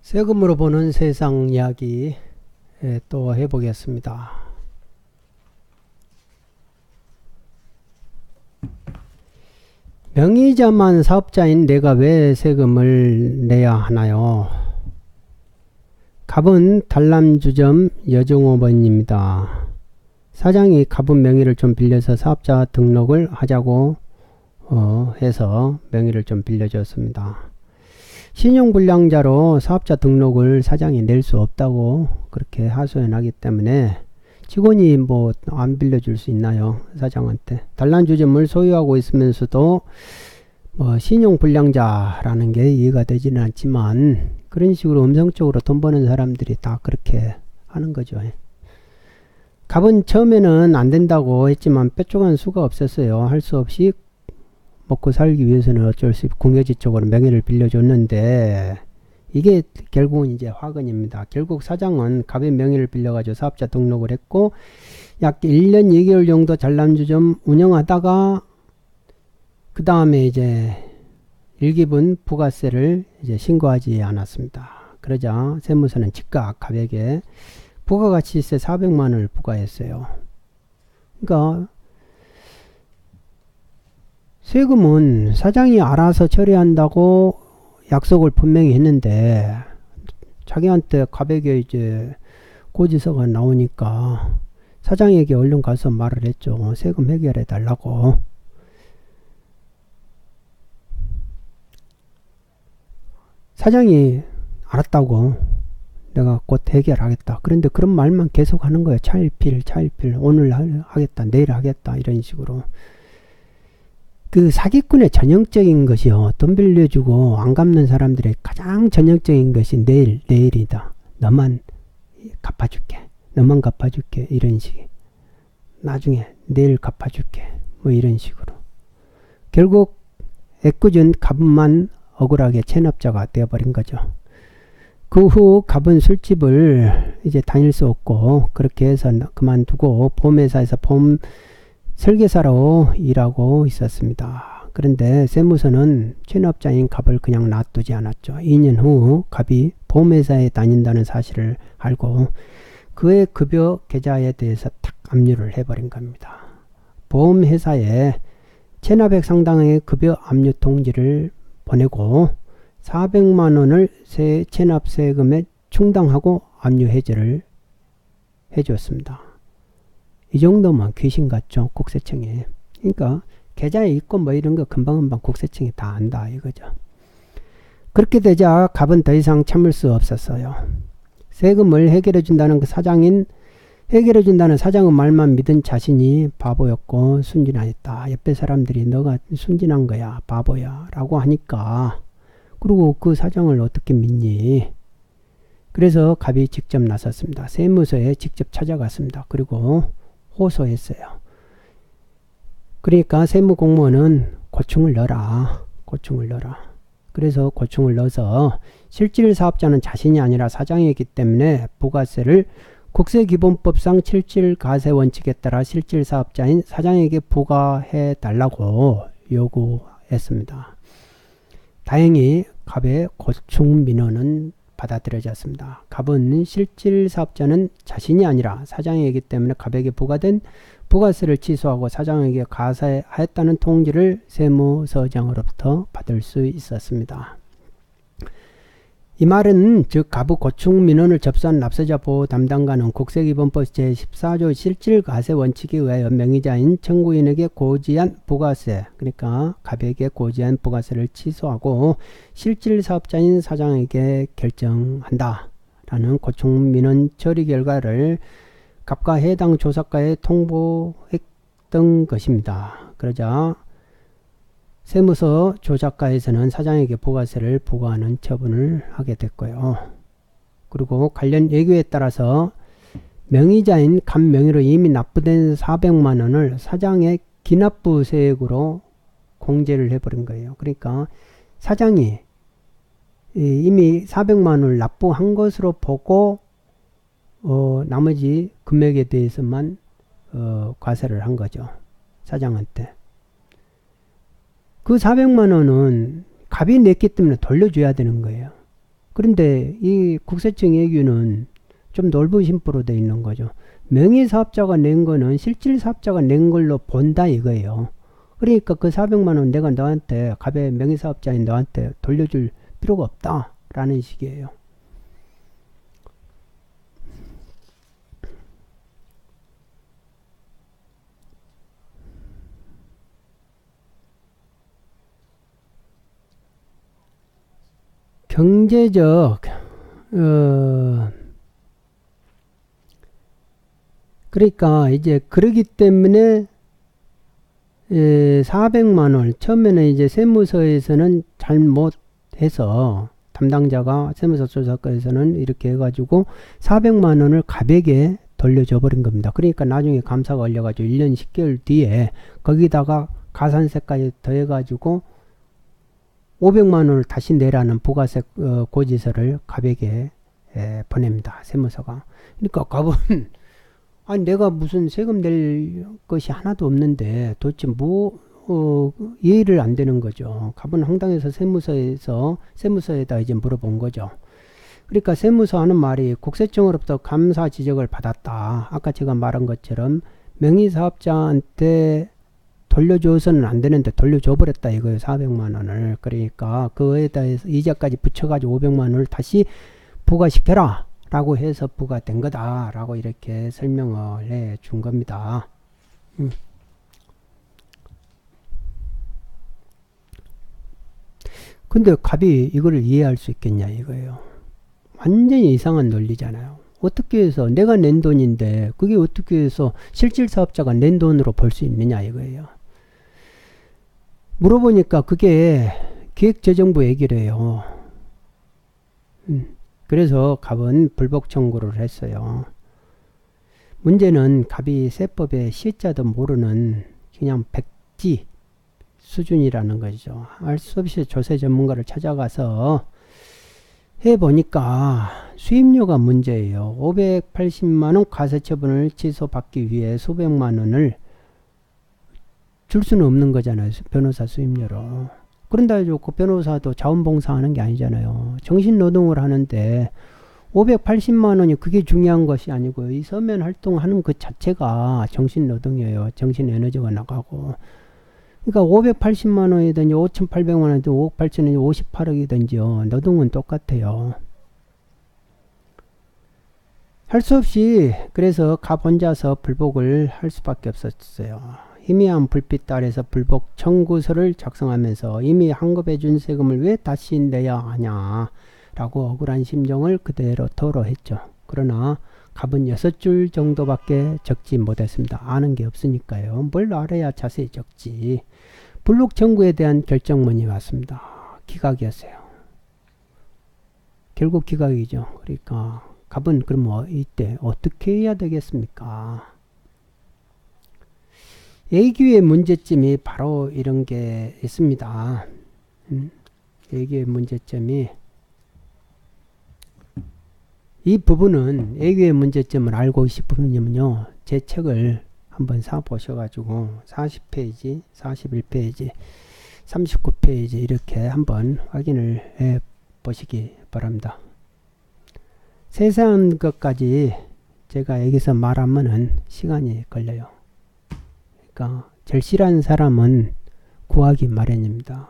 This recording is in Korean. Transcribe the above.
세금으로 보는 세상 이야기 또 해보겠습니다. 명의자만 사업자인 내가 왜 세금을 내야 하나요? 갑은 달람주점 여종업원입니다. 사장이 갑은 명의를 좀 빌려서 사업자 등록을 하자고 해서 명의를 좀 빌려줬습니다. 신용불량자로 사업자 등록을 사장이 낼 수 없다고 그렇게 하소연하기 때문에 직원이 뭐 안 빌려줄 수 있나요? 사장한테. 단란주점을 소유하고 있으면서도 뭐 신용불량자라는 게 이해가 되지는 않지만 그런 식으로 음성적으로 돈 버는 사람들이 다 그렇게 하는 거죠. 갑은 처음에는 안 된다고 했지만 뾰족한 수가 없었어요. 할 수 없이 먹고 살기 위해서는 어쩔 수 없이 궁여지적으로 명의를 빌려줬는데 이게 결국은 이제 화근입니다. 결국 사장은 갑의 명의를 빌려가지고 사업자 등록을 했고 약 1년 2개월 정도 전람주점 운영하다가 그 다음에 이제 일기분 부가세를 이제 신고하지 않았습니다. 그러자 세무서는 즉각 갑에게 부가가치세 400만원을 부과했어요. 그러니까 세금은 사장이 알아서 처리한다고 약속을 분명히 했는데 자기한테 갑에게 이제 고지서가 나오니까 사장에게 얼른 가서 말을 했죠. 세금 해결해 달라고. 사장이 알았다고. 내가 곧 해결하겠다. 그런데 그런 말만 계속 하는 거예요. 차일필 오늘 하겠다 내일 하겠다 이런 식으로. 그 사기꾼의 전형적인 것이요. 돈 빌려주고 안 갚는 사람들의 가장 전형적인 것이 내일이다. 너만 갚아줄게. 이런 식. 나중에 내일 갚아줄게. 뭐 이런 식으로. 결국 애꿎은 갑만 억울하게 체납자가 되어버린 거죠. 그 후 갑은 술집을 이제 다닐 수 없고 그렇게 해서 그만두고 보험회사에서 보험 설계사로 일하고 있었습니다. 그런데 세무서는 체납자인 갑을 그냥 놔두지 않았죠. 2년 후 갑이 보험회사에 다닌다는 사실을 알고 그의 급여 계좌에 대해서 탁 압류를 해버린 겁니다. 보험회사에 체납액 상당의 급여 압류 통지를 보내고 400만원을 체납세금에 충당하고 압류 해제를 해줬습니다. 이 정도면 귀신 같죠. 국세청에. 그러니까 계좌에 있고 뭐 이런 거 금방금방 국세청이 다 안다 이거죠. 그렇게 되자 갑은 더 이상 참을 수 없었어요. 세금을 해결해준다는 사장의 말만 믿은 자신이 바보였고 순진하였다. 옆에 사람들이 너가 순진한 거야 바보야 라고 하니까 그리고 그 사장을 어떻게 믿니? 그래서 갑이 직접 나섰습니다. 세무서에 직접 찾아갔습니다. 그리고 호소했어요. 그러니까 세무공무원은 고충을 넣어라. 그래서 고충을 넣어서 실질 사업자는 자신이 아니라 사장이기 때문에 부가세를 국세기본법상 실질 가세 원칙에 따라 실질 사업자인 사장에게 부과해 달라고 요구했습니다. 다행히 갑의 고충 민원은 받아들여졌습니다. 갑은 실질 사업자는 자신이 아니라 사장이기 때문에 갑에게 부과된 부가세를 취소하고 사장에게 가세하였다는 통지를 세무서장으로부터 받을 수 있었습니다. 이 말은 즉 갑의 고충 민원을 접수한 납세자 보호 담당관은 국세기본법 제14조 실질 가세 원칙에 의하여 명의자인 청구인에게 고지한 부가세, 그러니까 갑에게 고지한 부가세를 취소하고 실질 사업자인 사장에게 결정한다 라는 고충 민원 처리 결과를 갑과 해당 조사과에 통보했던 것입니다. 그러자 세무서 조사과에서는 사장에게 부가세를 부과하는 처분을 하게 됐고요. 그리고 관련 예규에 따라서 명의자인 갑 명의로 이미 납부된 400만원을 사장의 기납부세액으로 공제를 해버린 거예요. 그러니까 사장이 이미 400만원을 납부한 것으로 보고 나머지 금액에 대해서만 과세를 한 거죠. 사장한테. 그 400만원은 갑이 냈기 때문에 돌려줘야 되는 거예요. 그런데 이 국세청 예규는 좀 넓은 심보로 되어 있는 거죠. 명의사업자가 낸 거는 실질사업자가 낸 걸로 본다 이거예요. 그러니까 그 400만 원 내가 너한테 갑의 명의사업자인 너한테 돌려줄 필요가 없다 라는 식이에요. 경제적 그러니까 이제 그러기 때문에 400만원 처음에는 이제 세무서에서는 잘못해서 담당자가 세무서 조사과에서는 이렇게 해가지고 400만원을 갑에게 돌려줘 버린 겁니다. 그러니까 나중에 감사가 걸려가지고 1년 10개월 뒤에 거기다가 가산세까지 더해가지고 500만원을 다시 내라는 부가세 고지서를 갑에게 보냅니다. 세무서가. 그러니까 갑은 아니 내가 무슨 세금 낼 것이 하나도 없는데 도대체 뭐 이해를 안 되는 거죠. 갑은 황당해서 세무서에다 이제 물어본 거죠. 그러니까 세무서 하는 말이 국세청으로부터 감사 지적을 받았다. 아까 제가 말한 것처럼 명의사업자한테 돌려줘서는 안 되는데 돌려줘 버렸다 이거예요. 400만 원을. 그러니까 그거에 대해서 이자까지 붙여가지고 500만 원을 다시 부과시켜라 라고 해서 부과된 거다 라고 이렇게 설명을 해 준 겁니다. 근데 갑이 이거를 이해할 수 있겠냐 이거예요. 완전히 이상한 논리잖아요. 어떻게 해서 내가 낸 돈인데 그게 어떻게 해서 실질 사업자가 낸 돈으로 벌 수 있느냐 이거예요. 물어보니까 그게 기획재정부 얘기래요. 그래서 갑은 불복 청구를 했어요. 문제는 갑이 세법의 시자도 모르는 그냥 백지 수준이라는 거죠. 알 수 없이 조세 전문가를 찾아가서 해보니까 수임료가 문제예요. 580만원 과세처분을 취소받기 위해 수백만원을 줄 수는 없는 거잖아요. 변호사 수임료로. 그런다 해도 그 변호사도 자원봉사하는 게 아니잖아요. 정신노동을 하는데 580만원이 그게 중요한 것이 아니고요. 이 서면 활동하는 그 자체가 정신노동이에요. 정신에너지가 나가고. 그러니까 580만원이든지 5,800만원이든지 5억 8천이든지 58억이든지요. 노동은 똑같아요. 할 수 없이 그래서 갑 혼자서 불복을 할 수밖에 없었어요. 희미한 불빛 아래서 불복 청구서를 작성하면서 이미 환급해 준 세금을 왜 다시 내야 하냐 라고 억울한 심정을 그대로 토로했죠. 그러나 갑은 6줄 정도밖에 적지 못했습니다. 아는 게 없으니까요. 뭘 알아야 자세히 적지. 불복 청구에 대한 결정문이 왔습니다. 기각이었어요. 결국 기각이죠. 그러니까 갑은 그럼 이때 어떻게 해야 되겠습니까? 예규의 문제점이 바로 이런 게 있습니다. 예규의 문제점이 이 부분은 예규의 문제점을 알고 싶으면요. 제 책을 한번 사 보셔가지고 40페이지, 41페이지, 39페이지 이렇게 한번 확인을 해 보시기 바랍니다. 세세한 것까지 제가 여기서 말하면은 시간이 걸려요. 그러니까 절실한 사람은 구하기 마련입니다.